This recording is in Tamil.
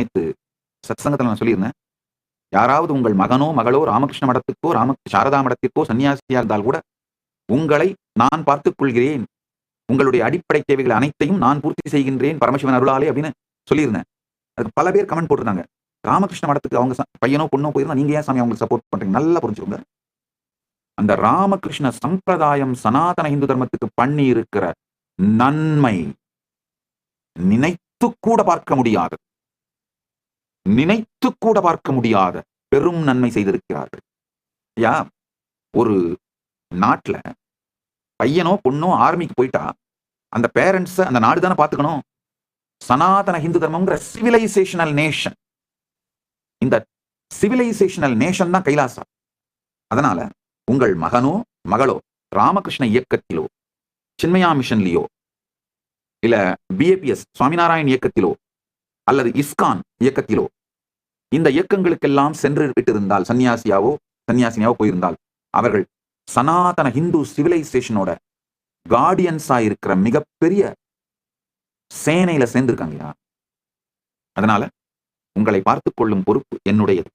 நேத்து சத்சங்கத்துல நான் சொல்லியிருந்தேன். யாராவது உங்கள் மகனோ, மகளோ ராமகிருஷ்ண மடத்துக்கோ, சாரதா மடத்திற்கோ சன்னியாசியா இருந்தால் கூட, உங்களை நான் பார்த்துக் கொள்கிறேன். உங்களுடைய அடிப்படை தேவைகள் அனைத்தையும் நான் பூர்த்தி செய்கின்றேன் பரமசிவன் அருளாலே அப்படின்னு சொல்லியிருந்தேன். அதுக்கு பல பேர் கமெண்ட் போட்டிருந்தாங்க. ராமகிருஷ்ண மடத்துக்கு அவங்க பையனோ பொண்ணோ போயிருந்தா நீங்க ஏன் சாமி அவங்களுக்கு சப்போர்ட் பண்றீங்க? நல்லா புரிஞ்சுக்கோங்க. அந்த ராமகிருஷ்ண சம்பிரதாயம் சனாதன இந்து தர்மத்துக்கு பண்ணி இருக்கிற நன்மை நினைத்து கூட பார்க்க முடியாத பெரும் நன்மை செய்திருக்கிறார்கள். யா ஒரு நாட்டுல பையனோ பொண்ணோ ஆர்மிக்கு போயிட்டா அந்த பேரண்ட்ஸ் அந்த நாடு தானே பாத்துக்கணும். சனாதன இந்து தர்மம்ங்கிற சிவிலைசேஷனல் நேஷன், இந்த சிவிலைசேஷனல் நேஷன் தான் கைலாசா. அதனால உங்கள் மகனோ மகளோ ராமகிருஷ்ண இயக்கத்திலோ, சின்மயா மிஷன்லயோ, இல்ல பிஏபிஎஸ் சுவாமிநாராயண் இயக்கத்திலோ அல்லது இஸ்கான் இயக்கத்திலோ இந்த இயக்கங்களுக்கெல்லாம் சென்று விட்டிருந்தால், சன்னியாசினியாவோ போயிருந்தால், அவர்கள் சனாதன ஹிந்து சிவிலைசேஷனோட கார்டியன்ஸா இருக்கிற மிகப்பெரிய சேனையில சேர்ந்திருக்காங்க. அதனால உங்களை பார்த்துக் கொள்ளும் பொறுப்பு என்னுடையது.